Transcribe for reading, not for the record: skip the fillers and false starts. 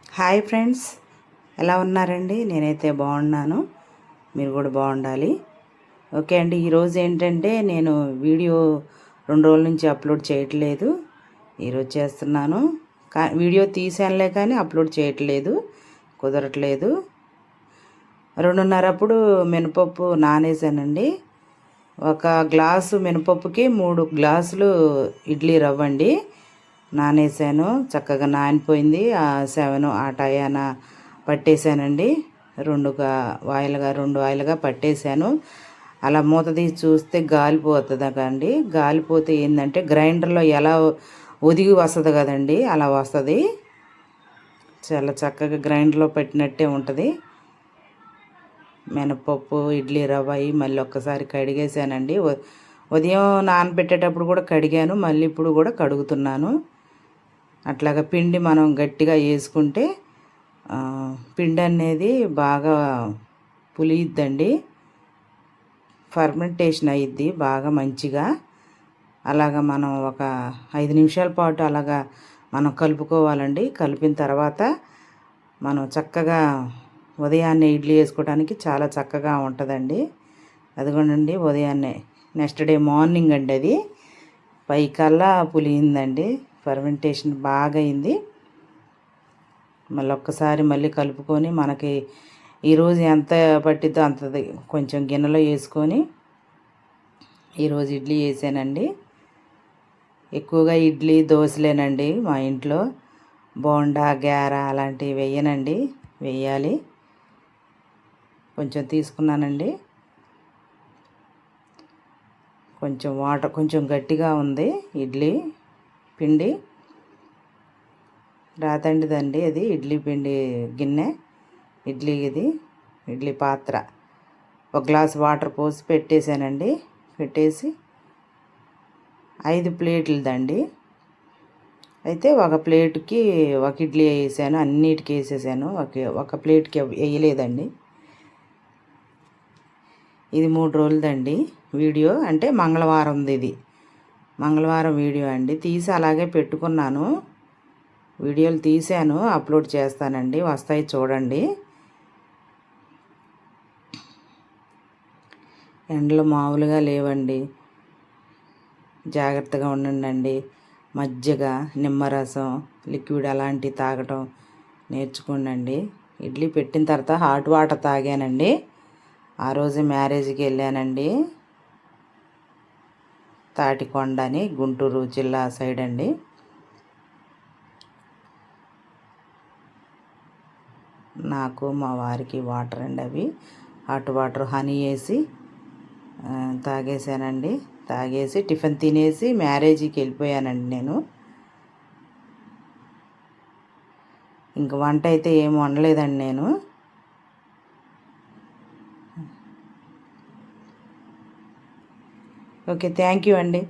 Hi friends, ఎలా ఉన్నారండి? నేనైతే బాగున్నాను. మీరు కూడా బాగుండాలి. ఓకే అండి, ఈరోజు ఏంటంటే నేను వీడియో 2 రోజుల నుంచి అప్లోడ్ చేయట్లేదు. ఈరోజు చేస్తున్నాను. వీడియో తీసానులే కానీ అప్లోడ్ చేయట్లేదు, కుదరట్లేదు. 2:30 అప్పుడు మినపప్పు నానేసానండి. 1 గ్లాసు మినపప్పుకి 3 గ్లాసులు ఇడ్లీ రవ్వండి నానేసాను. చక్కగా నానిపోయింది. 7 ఆ టయాన పట్టేశానండి. 2 వాయిలుగా పట్టేశాను. అలా మూత తీసి చూస్తే గాలిపోతుంది కండి. గాలిపోతే ఏంటంటే గ్రైండర్లో ఎలా ఒదిగి వస్తుంది కదండి, అలా వస్తుంది. చాలా చక్కగా గ్రైండర్లో పెట్టినట్టే ఉంటుంది. మినపప్పు, ఇడ్లీ రవ్వ మళ్ళీ ఒక్కసారి కడిగేసానండి. ఉదయం నానబెట్టేటప్పుడు కూడా కడిగాను, మళ్ళీ ఇప్పుడు కూడా కడుగుతున్నాను. అట్లాగా పిండి మనం గట్టిగా వేసుకుంటే పిండి అనేది బాగా పులియిద్దండి, ఫర్మెంటేషన్ అయ్యిద్ది బాగా మంచిగా. అలాగా మనం ఒక 5 నిమిషాల పాటు అలాగా మనం కలుపుకోవాలండి. కలిపిన తర్వాత మనం చక్కగా ఉదయాన్నే ఇడ్లీ వేసుకోవడానికి చాలా చక్కగా ఉంటుందండి. అదిగోనండి ఉదయాన్నే నెక్స్ట్ డే మార్నింగ్ అండి అది పైకల్లా పులియిందండి, ఫర్మెంటేషన్ బాగా అయింది. మళ్ళీ ఒక్కసారి మళ్ళీ కలుపుకొని మనకి ఈరోజు ఎంత పట్టిద్దో అంతది కొంచెం గిన్నెలో వేసుకొని ఈరోజు ఇడ్లీ వేసానండి. ఎక్కువగా ఇడ్లీ దోశలేనండి మా ఇంట్లో. బోండా, గార అలాంటివి వేయనండి, వేయాలి. కొంచెం తీసుకున్నానండి. కొంచెం వాటర్, కొంచెం గట్టిగా ఉంది ఇడ్లీ పిండి. రాతండిదండి అది ఇడ్లీ పిండి గిన్నె, ఇడ్లీ పాత్ర. 1 గ్లాస్ వాటర్ పోసి పెట్టేశానండి. పెట్టేసి 5 ప్లేట్లదండి. అయితే 1 ప్లేట్కి 1 ఇడ్లీ వేసాను, అన్నిటికీ వేసేసాను. ఒక ప్లేట్కి వేయలేదండి. ఇది 3 రోజులదండి వీడియో, అంటే మంగళవారంది. ఇది మంగళవారం వీడియో అండి. తీసి అలాగే పెట్టుకున్నాను. వీడియోలు తీసాను, అప్లోడ్ చేస్తానండి, వస్తాయి చూడండి. ఎండలు మామూలుగా లేవండి, జాగ్రత్తగా ఉండండి. మజ్జిగ, నిమ్మరసం, లిక్విడ్ అలాంటివి తాగటం నేర్చుకోండి. ఇడ్లీ పెట్టిన తర్వాత హాట్ వాటర్ తాగానండి. ఆ రోజు మ్యారేజ్కి వెళ్ళానండి, తాటికొండ అని, గుంటూరు జిల్లా సైడ్ అండి. నాకు మా వారికి వాటర్ అండి, అవి హాట్ వాటర్ హనీ వేసి తాగేసానండి. తాగేసి టిఫిన్ తినేసి మ్యారేజీకి వెళ్ళిపోయానండి నేను. ఇంక వంట అయితే ఏం వండలేదండి నేను. ఓకే, థ్యాంక్ యూ అండి.